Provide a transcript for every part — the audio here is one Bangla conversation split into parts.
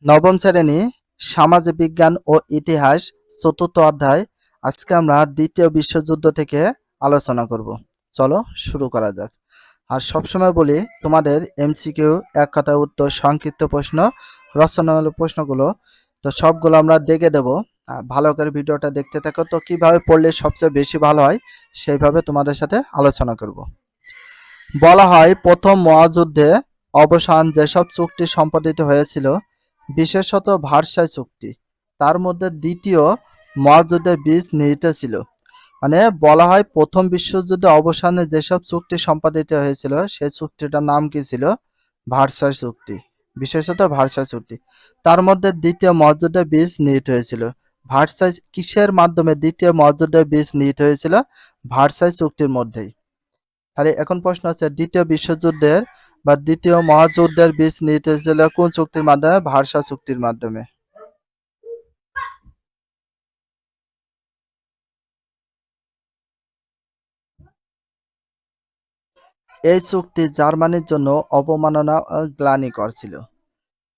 নবম শ্রেণী সামাজিক বিজ্ঞান ও ইতিহাস চতুর্থ অধ্যায়। আজকে আমরা দ্বিতীয় বিশ্বযুদ্ধ থেকে আলোচনা করব। চলো শুরু করা যাক। আর সবসময় বলি তোমাদের এমসিকিউ, এক কথায় উত্তর, সংক্ষিপ্ত প্রশ্ন, রচনামূলক প্রশ্নগুলো তো সবগুলো আমরা দেখে দেব। ভালো করে ভিডিওটা দেখতে থাকো। তো কিভাবে পড়লে সবচেয়ে বেশি ভালো হয় সেইভাবে তোমাদের সাথে আলোচনা করব। বলা হয় প্রথম মহাযুদ্ধে অবসান যেসব চুক্তি সম্পাদিত হয়েছিল, বিশেষত ভার্সাই চুক্তি, তার মধ্যে দ্বিতীয় মহাযুদ্ধের বীজ নিহিত ছিল। মানে বলা হয় প্রথম বিশ্বযুদ্ধে অবসানে যেসব চুক্তি সম্পাদিত হয়েছিল সেই চুক্তিটার নাম কি ছিল? ভার্সাই চুক্তি, বিশেষত ভার্সাই চুক্তি। তার মধ্যে দ্বিতীয় মহাযুদ্ধের বীজ নিহিত হয়েছিল। ভার্সাই কিসের মাধ্যমে দ্বিতীয় মহাযুদ্ধের বীজ নিহিত হয়েছিল? ভার্সাই চুক্তির মধ্যেই। তাহলে এখন প্রশ্ন হচ্ছে দ্বিতীয় বিশ্বযুদ্ধের বা দ্বিতীয় মহাযুদ্ধের বীজ নিহিত হয়েছিল কোন চুক্তির মাধ্যমে? ভার্সাই চুক্তির মাধ্যমে। এই চুক্তি জার্মানির জন্য অবমাননা ও গ্লানিকর ছিল।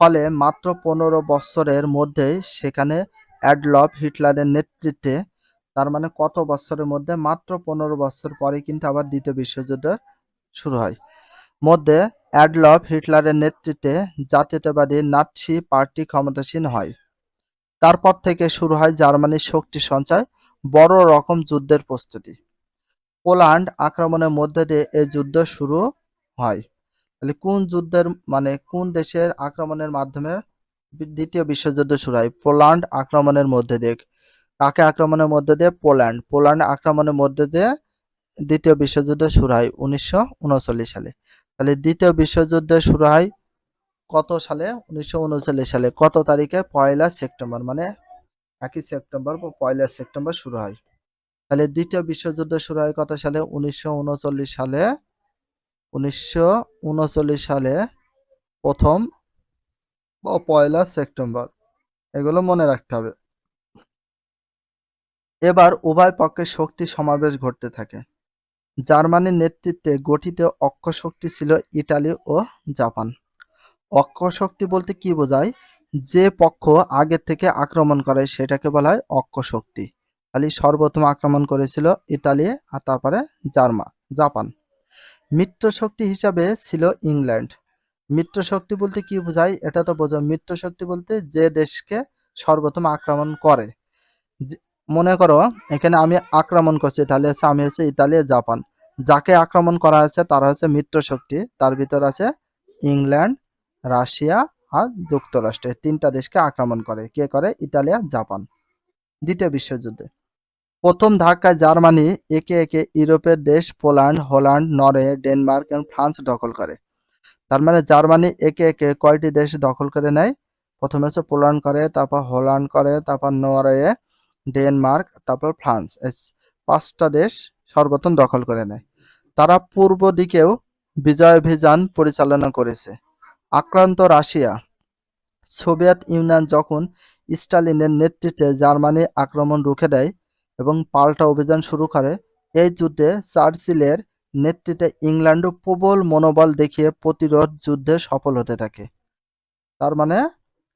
ফলে মাত্র 15 বছরের মধ্যেই সেখানে অ্যাডলফ হিটলারের নেতৃত্বে, তার মানে কত বছরের মধ্যে? মাত্র 15 বছর পরে কিন্তু আবার দ্বিতীয় বিশ্বযুদ্ধ শুরু হয়। মধ্যে অ্যাডলফ হিটলারের নেতৃত্বে জাতীয়তাবাদী নাৎসি পার্টি ক্ষমতাসীন হয়। তারপর থেকে শুরু হয় জার্মানির শক্তি সঞ্চয়, বড় রকম যুদ্ধের প্রস্তুতি। পোল্যান্ড আক্রমণের মধ্যে দিয়ে এই যুদ্ধ শুরু হয়। তাহলে কোন যুদ্ধের, মানে কোন দেশের আক্রমণের মাধ্যমে দ্বিতীয় বিশ্বযুদ্ধ শুরু হয়? পোল্যান্ড আক্রমণের মধ্যে দিয়ে। কাকে আক্রমণের মধ্যে দিয়ে? পোল্যান্ড। পোল্যান্ড আক্রমণের মধ্যে দিয়ে দ্বিতীয় বিশ্বযুদ্ধ শুরু হয় 1939 সালে। তাহলে দ্বিতীয় বিশ্বযুদ্ধ শুরু হয় কত সালে? 1939 সালে। কত তারিখে? 1 সেপ্টেম্বর। মানে 1 সেপ্টেম্বর বা 1 সেপ্টেম্বর শুরু হয়। তাহলে দ্বিতীয় বিশ্বযুদ্ধ শুরু হয় কত সালে? 1939 সালে। 1939 সালে প্রথম ও 1 সেপ্টেম্বর। এগুলো মনে রাখতে হবে। এবার উভয় পক্ষের শক্তি সমাবেশ ঘটতে থাকে। জার্মানির নেতৃত্বে গঠিত অক্ষ শক্তি ছিল ইটালি ও জাপান। অক্ষ শক্তি বলতে কি বোঝায়? যে পক্ষ আগে থেকে আক্রমণ করে সেটাকে বলা হয় অক্ষ শক্তি। তাহলে সর্বপ্রথম আক্রমণ করেছিল ইতালি, আর তারপরে জাপান। মিত্র শক্তি হিসাবে ছিল ইংল্যান্ড। মিত্র শক্তি বলতে কি বোঝায়? এটা তো বোঝো, মিত্র শক্তি বলতে যে দেশকে সর্বপ্রথম আক্রমণ করে। মনে করো এখানে আমি আক্রমণ করছি, তাহলে আমি হচ্ছে ইতালি, জাপান। যাকে আক্রমণ করা হয়েছে তারা হচ্ছে মিত্র শক্তি। তার ভিতর আছে ইংল্যান্ড, রাশিয়া আর যুক্তরাষ্ট্র। 3টা দেশকে আক্রমণ করে। কে করে? ইতালি আর জাপান। দ্বিতীয় বিশ্বযুদ্ধে প্রথম ধাক্কায় জার্মানি একে একে ইউরোপের দেশ পোল্যান্ড, হল্যান্ড, নরওয়ে, ডেনমার্ক এবং ফ্রান্স দখল করে। তার মানে জার্মানি একে একে কয়টি দেশ দখল করে নেয়? প্রথমে হচ্ছে পোল্যান্ড করে, তারপর হল্যান্ড করে, তারপর নরওয়ে, ডেনমার্ক, তারপর ফ্রান্স। এই 5টা দেশ সর্বপ্রথম দখল করে নেয়। তারা পূর্ব দিকেও বিজয়াভিযান পরিচালনা করেছে। আক্রান্ত রাশিয়া, সোভিয়েত ইউনিয়ন যখন স্টালিনের নেতৃত্বে জার্মানি আক্রমণ রুখে দেয় এবং পাল্টা অভিযান শুরু করে, এই যুদ্ধে চার্চিলের নেতৃত্বে ইংল্যান্ডও প্রবল মনোবল দেখিয়ে প্রতিরোধ যুদ্ধে সফল হতে থাকে। তার মানে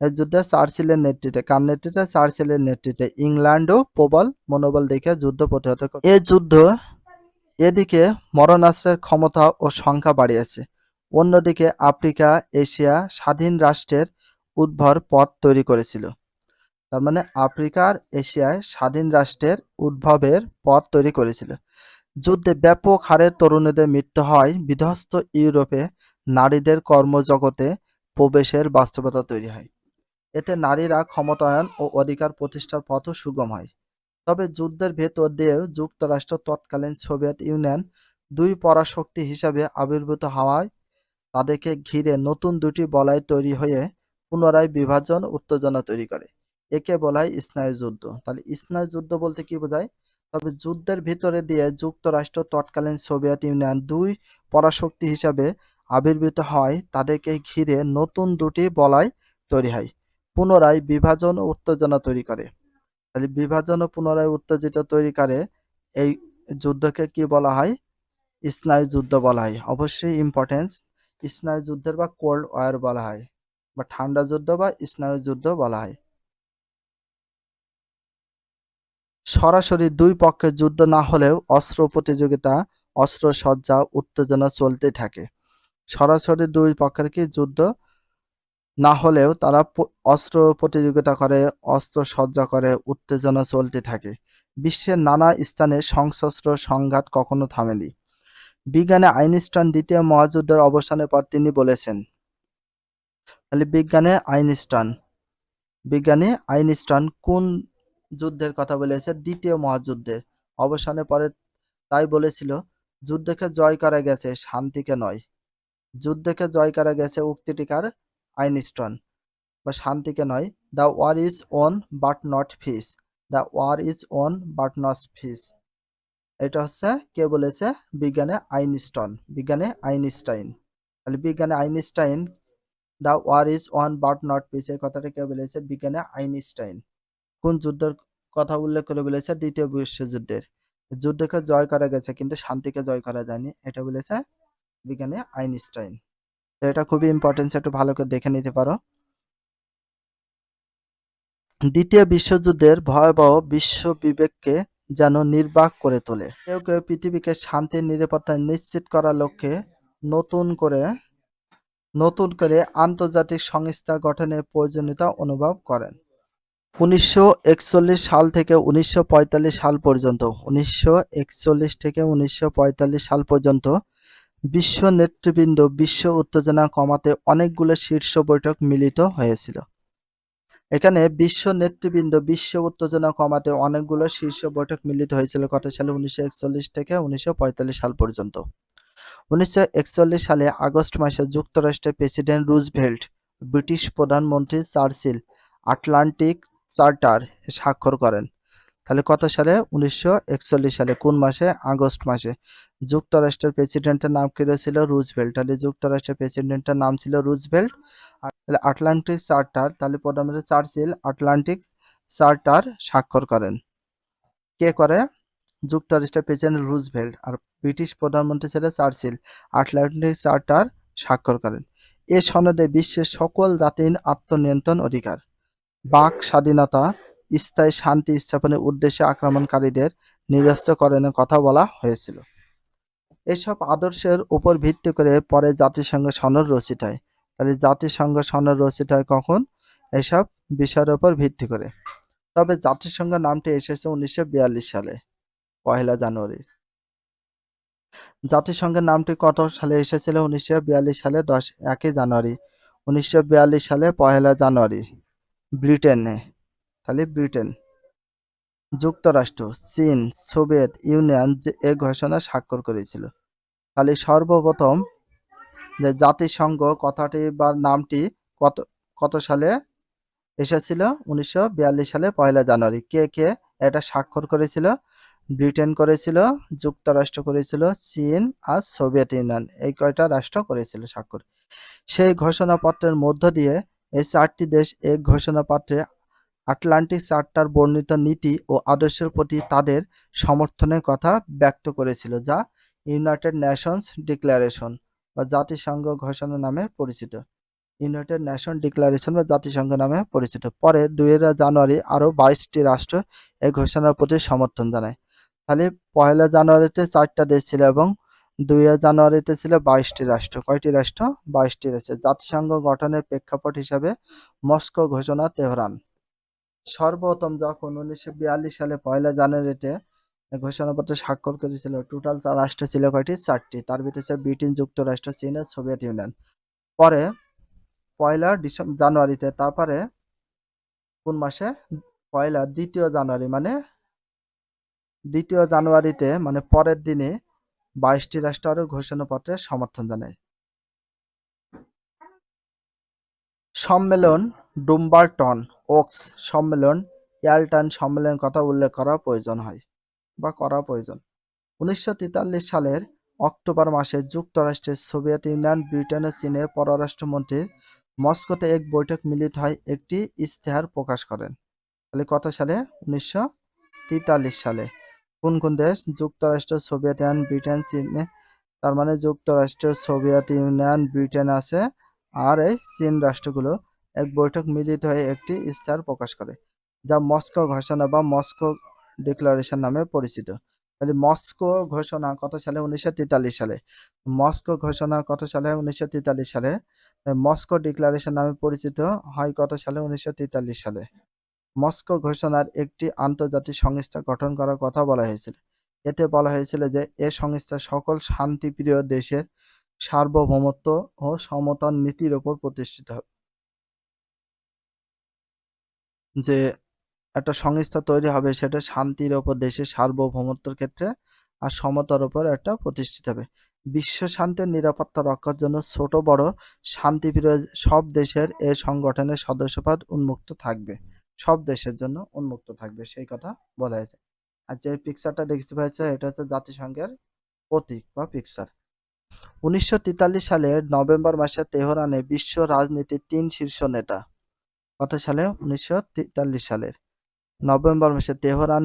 এই যুদ্ধে চার্চিলের নেতৃত্বে, কার নেতৃত্বে? চার্চিলের নেতৃত্বে ইংল্যান্ডও প্রবল মনোবল দেখিয়ে যুদ্ধ প্রতিহত করে। এই যুদ্ধ এদিকে মরণাস্ত্রের ক্ষমতা ও সংখ্যা বাড়িয়েছে, অন্যদিকে আফ্রিকা, এশিয়া স্বাধীন রাষ্ট্রের উদ্ভর পথ তৈরি করেছিল। তার মানে আফ্রিকার এশিয়ায় স্বাধীন রাষ্ট্রের উদ্ভবের পথ তৈরি করেছিল। যুদ্ধে ব্যাপক হারে তরুণীদের মৃত্যু হয়। বিধ্বস্ত ইউরোপে নারীদের কর্মজগতে প্রবেশের বাস্তবতা তৈরি হয়। এতে নারীরা ক্ষমতায়ন ও অধিকার প্রতিষ্ঠার পথও সুগম হয়। তবে যুদ্ধের ভেতর দিয়েও যুক্তরাষ্ট্র, তৎকালীন সোভিয়েত ইউনিয়ন, দুই পরাশক্তি হিসাবে আবির্ভূত হওয়ায় তাদেরকে ঘিরে নতুন দুটি বলয় তৈরি হয়ে পুনরায় বিভাজন, উত্তেজনা তৈরি করে। একে বলা হয় স্নায়ুযুদ্ধ। তাহলে স্নায়ুযুদ্ধ বলতে কি বোঝায়? তবে যুদ্ধের ভিতরে দিয়ে যুক্তরাষ্ট্র, তৎকালীন সোভিয়েত ইউনিয়ন দুই পরাশক্তি হিসাবে আবির্ভূত হয়, তাদেরকে ঘিরে নতুন দুটি বলয় তৈরি হয়, পুনরায় বিভাজন ও উত্তেজনা তৈরি করে। তাহলে বিভাজন ও পুনরায় উত্তেজিত তৈরি করে এই যুদ্ধকে কি বলা হয়? স্নায়ুযুদ্ধ বলা হয়। অবশ্যই ইম্পর্টেন্স, স্নায়ুযুদ্ধের বা কোল্ড ওয়ার বলা হয়। বা ঠান্ডা যুদ্ধ বা স্নায়ু যুদ্ধ বলা হয়। সরাসরি দুই পক্ষের যুদ্ধ না হলেও অস্ত্র প্রতিযোগিতা, অস্ত্র সজ্জা, উত্তেজনা চলতে থাকে। সরাসরি দুই পক্ষের কি যুদ্ধ না হলেও তারা অস্ত্র প্রতিযোগিতা করে, অস্ত্র সজ্জা করে, উত্তেজনা চলতে থাকে। বিশ্বের নানা স্থানে সশস্ত্র সংঘাত কখনো থামেনি। বিজ্ঞানী আইনস্টাইন দ্বিতীয় মহাযুদ্ধের অবসানের পর তিনি বলেছেন, তাহলে বিজ্ঞানী আইনস্টাইন কোন যুদ্ধের কথা বলেছে? দ্বিতীয় মহাযুদ্ধের অবসানের পরে তাই বলেছিল, যুদ্ধকে জয় করা গেছে, শান্তিকে নয়। যুদ্ধকে জয় করা গেছে উক্তিটিকার আইনস্টাইন, বা শান্তিকে নয়। The war is won but not peace, the war is won but not peace. এটা হচ্ছে কে বলেছে? বিজ্ঞানী আইনস্টাইন। তাহলে বিজ্ঞানী Einstein the war is won but not peace এই কথাটা কে বলেছে? বিজ্ঞানী আইনস্টাইন। কোন যুদ্ধের কথা উল্লেখ করে বলেছে? দ্বিতীয় বিশ্বযুদ্ধের। যুদ্ধকে জয় করা গেছে কিন্তু শান্তিকে জয় করা যায়নি, এটা বলেছে বিজ্ঞানী আইনস্টাইন। তো এটা খুবই ইম্পর্টেন্স, একটু ভালো করে দেখে নিতে পারো। দ্বিতীয় বিশ্বযুদ্ধের ভয়াবহ বিশ্ব বিবেককে যেন নির্বাক করে তোলে। কেউ কেউ পৃথিবীকে শান্তির নিরাপত্তা নিশ্চিত করার লক্ষ্যে নতুন করে আন্তর্জাতিক সংস্থা গঠনের প্রয়োজনীয়তা অনুভব করেন। 1941 সাল থেকে 1945 সাল পর্যন্ত 1941 থেকে 1945 সাল পর্যন্ত বিশ্ব নেতৃবৃন্দ বিশ্ব উত্তেজনা কমাতে অনেকগুলো শীর্ষ বৈঠক মিলিত হয়েছিল। এখানে বিশ্ব নেতৃবৃন্দ বিশ্ব উত্তেজনা কমাতে অনেকগুলো শীর্ষ বৈঠক মিলিত হয়েছিল কত সালে? 1941 থেকে 1945 সাল পর্যন্ত। 1941 সালে আগস্ট মাসে যুক্তরাষ্ট্রের প্রেসিডেন্ট রুজভেল্ট, ব্রিটিশ প্রধানমন্ত্রী চার্চিল আটলান্টিক চার্টার স্বাক্ষর করেন। তাহলে কত সালে? 1941 সালে। কোন মাসে? আগস্ট মাসে। যুক্তরাষ্ট্রের প্রেসিডেন্টের নাম কি ছিল? রুজভেল্ট। তাহলে যুক্তরাষ্ট্রের প্রেসিডেন্টের নাম ছিল রুজভেল্ট। তাহলে আটলান্টিক চার্টার, তাহলে প্রধানমন্ত্রী চার্চিল আটলান্টিক চার্টার স্বাক্ষর করেন। কে করে? যুক্তরাষ্ট্রের প্রেসিডেন্ট রুজভেল্ট, আর ব্রিটিশ প্রধানমন্ত্রী ছিল চার্চিল। আটলান্টিক চার্টার স্বাক্ষর করেন। এ সনদে বিশ্বের সকল জাতির আত্মনিয়ন্ত্রণ অধিকার, বাক স্বাধীনতা, স্থায়ী শান্তি স্থাপনের উদ্দেশ্যে আক্রমণকারীদের নিরস্ত্রকরণের কথা বলা হয়েছিল। এসব আদর্শের উপর ভিত্তি করে পরে জাতিসংঘ সনদ রচিত হয়। তাহলে জাতিসংঘ সনদ রচিত হয় কখন? এসব বিষয়ের উপর ভিত্তি করে। তবে জাতিসংঘ নামটি এসেছে 1942 সালে, 1 জানুয়ারি। জাতিসংঘের নামটি কত সালে এসেছিল? 1942 সালে 1 জানুয়ারি। 1942 সালে 1 জানুয়ারি ব্রিটেনে। তাহলে ব্রিটেন, যুক্তরাষ্ট্র, চীন, সোভিয়েত ইউনিয়ন যে এ ঘোষণা স্বাক্ষর করেছিল। তাহলে সর্বপ্রথম যে জাতিসংঘ কথাটি বা নামটি কত কত সালে এসেছিল? 1942 সালে 1 জানুয়ারি। কে কে এটা স্বাক্ষর করেছিল? ব্রিটেন করেছিল, যুক্তরাষ্ট্র করেছিল, চীন আর সোভিয়েত ইউনিয়ন, এই কয়টা রাষ্ট্র করেছিল স্বাক্ষর। সেই ঘোষণাপত্রের মধ্য দিয়ে এই 4টি দেশ এই ঘোষণাপত্রে আটলান্টিক চার্টার বর্ণিত নীতি ও আদর্শের প্রতি তাদের সমর্থনের কথা ব্যক্ত করেছিল, যা ইউনাইটেড নেশনস ডিক্লারেশন বা জাতিসংঘ ঘোষণা নামে পরিচিত। ইউনাইটেড নেশন ডিক্লারেশন বা জাতিসংঘ নামে পরিচিত। পরে 2 জানুয়ারি আরও 22টি রাষ্ট্র এই ঘোষণার প্রতি সমর্থন জানায়। তাহলে 1 জানুয়ারিতে 4টা দেশ ছিল এবং 2 জানুয়ারিতে ছিল 22টি রাষ্ট্র। কয়টি রাষ্ট্র? 22টি রাষ্ট্র। জাতিসংঘ গঠনের প্রেক্ষাপট হিসাবে মস্কো ঘোষণা, তেহরান। সর্বপ্রথম যখন 1942 সালে 1 জানুয়ারিতে ঘোষণাপত্র স্বাক্ষর করেছিল, টোটাল রাষ্ট্র ছিল কয়টি? 4টি। তার ভিতরে ছিল ব্রিটেন, যুক্তরাষ্ট্র, চীন আর সোভিয়েত ইউনিয়ন। পরে 1 জানুয়ারিতে, তারপরে কোন মাসে? 2 জানুয়ারি, মানে 2 জানুয়ারিতে মানে পরের দিনে 22টি রাষ্ট্র আরও ঘোষণাপত্রের সমর্থন জানায়। সম্মেলন ডুম্বারটন ওকস সম্মেলন, ইয়ালটান সম্মেলনের কথা উল্লেখ করা প্রয়োজন হয় বা করা প্রয়োজন। 1943 সালের অক্টোবর মাসে যুক্তরাষ্ট্রের, সোভিয়েত ইউনিয়ন, ব্রিটেন ও চীনের পররাষ্ট্রমন্ত্রীর মস্কোতে এক বৈঠক মিলিত হয় একটি ইশতেহার প্রকাশ করেন। তাহলে কত সালে? 1943 সালে। কোন কোন দেশ? যুক্তরাষ্ট্র, সোভিয়েত ইউনিয়ন, ব্রিটেন, চীন। তার মানে যুক্তরাষ্ট্র, সোভিয়েত ইউনিয়ন, ব্রিটেন আছে, আর এই চীন রাষ্ট্রগুলো এক বৈঠক মিলিত হয়ে একটি ইস্তাহার প্রকাশ করে, যা মস্কো ঘোষণা বা মস্কো ডিক্লারেশন নামে পরিচিত। তাহলে মস্কো ঘোষণা কত সালে? 1943 সালে। মস্কো ঘোষণা কত সালে? 1943 সালে। মস্কো ডিক্লারেশন নামে পরিচিত হয় কত সালে? 1943 সালে। মস্কো ঘোষণার একটি আন্তর্জাতিক সংস্থা গঠন করার কথা বলা হয়েছিল। এতে বলা হয়েছিল যে এ সংস্থা সকল শান্তিপ্রিয় দেশের সার্বভৌমত্ব ও সমতার নীতির উপর প্রতিষ্ঠিত হবে। যে একটা সংস্থা তৈরি হবে সেটা শান্তির ওপর, দেশের সার্বভৌমত্বের ক্ষেত্রে আর সমতার উপর একটা প্রতিষ্ঠিত হবে। বিশ্ব শান্তির নিরাপত্তা রক্ষার জন্য ছোট বড় শান্তিপ্রিয় সব দেশের এ সংগঠনের সদস্যপদ উন্মুক্ত থাকবে, সব দেশের জন্য উন্মুক্ত থাকবে, সেই কথা বলা হয়েছে। আর যে পিকচারটা দেখতে পাচ্ছ এটা হচ্ছে জাতিসংঘের প্রতীক বা পিকচার। 1943 সালের নভেম্বর মাসে তেহরানে বিশ্ব রাজনীতির 3 শীর্ষ নেতা, কত সালে? 1943 সালের নভেম্বর মাসে তেহরানে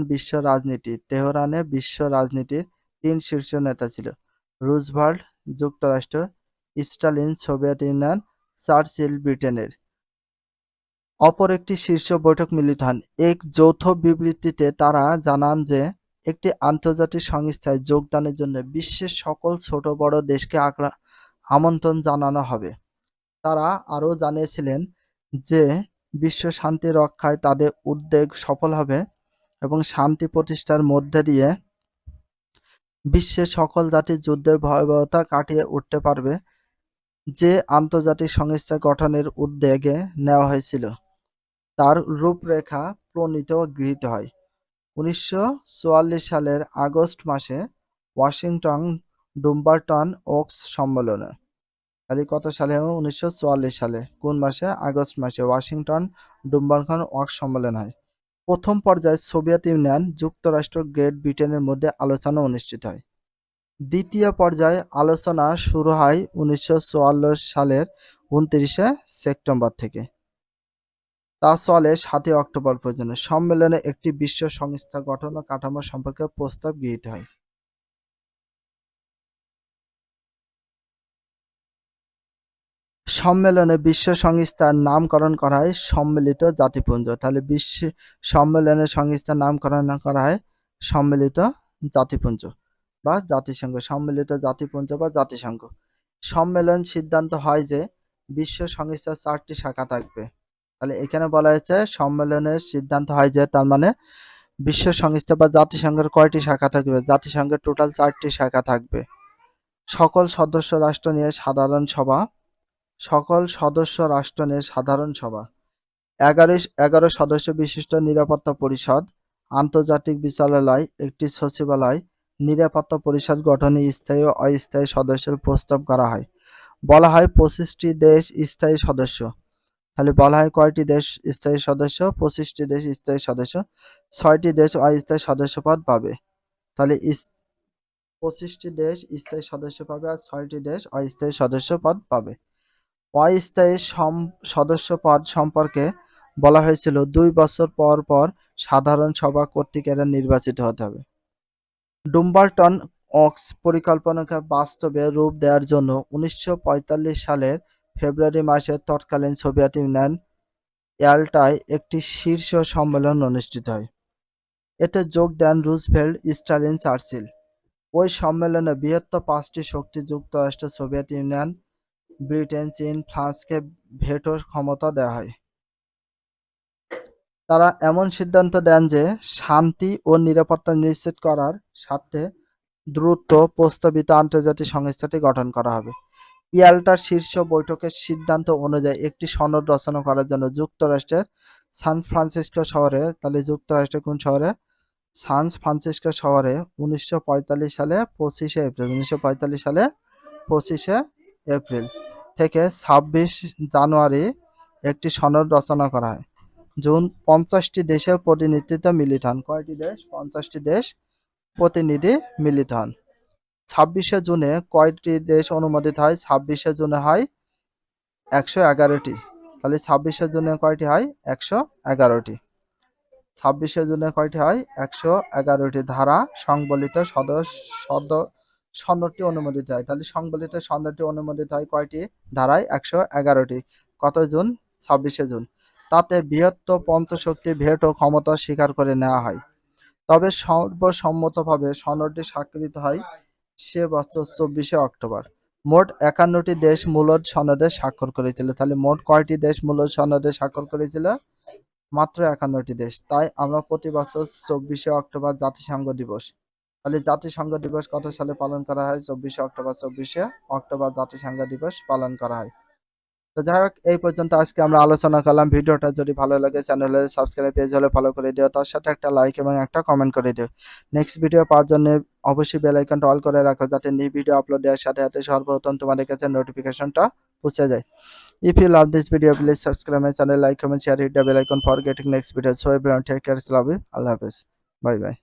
বিশ্ব রাজনীতির 3 শীর্ষ নেতা ছিল: রুজভেল্ট যুক্তরাষ্ট্র, স্টালিন সোভিয়েত ইউনিয়ন, চার্চিল ব্রিটেনের। অপর একটি শীর্ষ বৈঠক মিলিত হন। এক যৌথ বিবৃতিতে তারা জানান যে একটি আন্তর্জাতিক সংস্থায় যোগদানের জন্য বিশ্বের সকল ছোট বড় দেশকে আমন্ত্রণ জানানো হবে। তারা আরও জানিয়েছিলেন যে বিশ্ব শান্তি রক্ষায় তাদের উদ্যোগ সফল হবে এবং শান্তি প্রতিষ্ঠার মধ্যে দিয়ে বিশ্বের সকল জাতি যুদ্ধের ভয়াবহতা কাটিয়ে উঠতে পারবে। যে আন্তর্জাতিক সংস্থা গঠনের উদ্যোগে নেওয়া হয়েছিল তার রূপরেখা প্রণীত ও গৃহীত হয় 1944 সালের আগস্ট মাসে ওয়াশিংটন ডুম্বারটন ওকস সম্মেলনে। তাহলে কত সালে? 1944 সালে। কোন মাসে? আগস্ট মাসে ওয়াশিংটন ডুম্বারটন ওকস সম্মেলন হয়। প্রথম পর্যায়ে সোভিয়েত ইউনিয়ন, যুক্তরাষ্ট্র, গ্রেট ব্রিটেনের মধ্যে আলোচনা অনুষ্ঠিত হয়। দ্বিতীয় পর্যায়ে আলোচনা শুরু হয় 1944 সালের 29 সেপ্টেম্বর থেকে। তা চলে 7 অক্টোবর পর্যন্ত। সম্মেলনে একটি বিশ্ব সংস্থা গঠন ও কাঠামো সম্পর্কে প্রস্তাব গৃহীত হয়। সম্মেলনে বিশ্ব সংস্থার নামকরণ করা হয় সম্মিলিত জাতিপুঞ্জ। তাহলে বিশ্ব সম্মেলনের সংস্থার নামকরণ করা হয় সম্মিলিত জাতিপুঞ্জ বা জাতিসংঘ, সম্মিলিত জাতিপুঞ্জ বা জাতিসংঘ। সম্মেলন সিদ্ধান্ত হয় যে বিশ্ব সংস্থার 4টি শাখা থাকবে। তাহলে এখানে বলা হয়েছে সম্মেলনের সিদ্ধান্ত হয় যে, তার মানে বিশ্ব সংস্থা বা জাতিসংঘের কয়টি শাখা থাকবে? জাতিসংঘের টোটাল 4টি শাখা থাকবে। সকল সদস্য রাষ্ট্র নিয়ে সাধারণ সভা, 11 সদস্য বিশিষ্ট নিরাপত্তা পরিষদ, আন্তর্জাতিক বিচারালয়, একটি সচিবালয়, নিরাপত্তা পরিষদ গঠনে স্থায়ী ও অস্থায়ী সদস্যের প্রস্তাব করা হয়। বলা হয় 25টি দেশ স্থায়ী সদস্য। তাহলে বলা হয় কয়টি দেশ স্থায়ী সদস্য? 25টি দেশ স্থায়ী সদস্য। 6টি দেশ অস্থায়ী সদস্যপদ পাবে। তাহলে 25টি দেশ স্থায়ী সদস্য পাবে আর 6টি দেশ অস্থায়ী সদস্যপদ পাবে। অস্থায়ী সদস্যপদ সম্পর্কে বলা হয়েছিল 2 বছর পর পর সাধারণ সভা কর্তৃক এরা নির্বাচিত হতে হবে। ডুম্বারটন ওকস পরিকল্পনাকে বাস্তবে রূপ দেওয়ার জন্য 1945 সালের ফেব্রুয়ারি মাসে তৎকালীন সোভিয়েত ইউনিয়ন ইয়াল্টায় একটি শীর্ষ সম্মেলন অনুষ্ঠিত হয়। এতে যোগ দেন রুজভেল্ট, স্টালিন, চার্চিল। ওই সম্মেলনে বৃহত্তর 5টি শক্তি যুক্তরাষ্ট্র, সোভিয়েত ইউনিয়ন, ব্রিটেন, চীন, ফ্রান্সকে ভেটো ক্ষমতা দেওয়া হয়। তারা এমন সিদ্ধান্ত দেন যে শান্তি ও নিরাপত্তা নিশ্চিত করার স্বার্থে দ্রুত প্রস্তাবিত আন্তর্জাতিক সংস্থাটি গঠন করা হবে। ইয়াল্টার শীর্ষ বৈঠকের সিদ্ধান্ত অনুযায়ী একটি সনদ রচনা করার জন্য যুক্তরাষ্ট্রের সান ফ্রান্সিসকো শহরে, তাহলে যুক্তরাষ্ট্রের কোন শহরে? সান ফ্রান্সিসকো শহরে 1945 সালে 25শে এপ্রিল থেকে 26 জানুয়ারি একটি সনদ রচনা করা হয়। জুন 50টি দেশের প্রতিনিধিত্ব মিলিত হন। কয়টি দেশ? 50টি দেশ প্রতিনিধি মিলিত হন। 26শে জুনে কয়টি দেশ অনুমোদিত হয়? 26শে জুনে হয় 111টি। তাহলে 26শে জুনে কয়টি হয়? 111টি। 26শে জুনে কয়টি হয়? 111টি ধারা সংবলিত সনদটি অনুমোদিত হয়। তাহলে সংবলিত সনদটি অনুমোদিত হয় কয়টি ধারায়? 111টি। কত জুন? 26শে জুন। তাতে বৃহত্তর পঞ্চশক্তি ভেটো ক্ষমতা স্বীকার করে নেওয়া হয়। তবে সর্বসম্মতভাবে সনদটি স্বাক্ষরিত হয় সে বছর 24শে অক্টোবর। মোট 51টি দেশ মূলদ সনদে স্বাক্ষর করেছিল। তাহলে মোট কয়টি দেশ মূলদ সনদে স্বাক্ষর করেছিল? মাত্র 51টি দেশ। তাই আমরা প্রতি বছর 24শে অক্টোবর জাতিসংঘ দিবস। তাহলে জাতিসংঘ দিবস কত সালে পালন করা হয়? 24শে অক্টোবর। 24শে অক্টোবর জাতিসংঘ দিবস পালন করা হয়। তো যাই হোক, এই পর্যন্ত আজকে আমরা আলোচনা করলাম। ভিডিওটা যদি ভালো লাগে চ্যানেলে সাবস্ক্রাইব, পেজ হলে ফলো করে দিও, তার সাথে একটা লাইক এবং একটা কমেন্ট করে দিও। নেক্সট ভিডিও পাওয়ার জন্য অবশ্যই বেল আইকনটা অল করে রাখো, যাতে নিউ ভিডিও আপলোড দেওয়ার সাথে সাথে সর্বপ্রথম তোমাদের কাছে নোটিফিকেশনটা পৌঁছে যায়। If you love this video, please subscribe my channel, like, comment, share, hit the bell icon for getting next video. So everyone, take care, love you, Allah Hafiz, bye bye.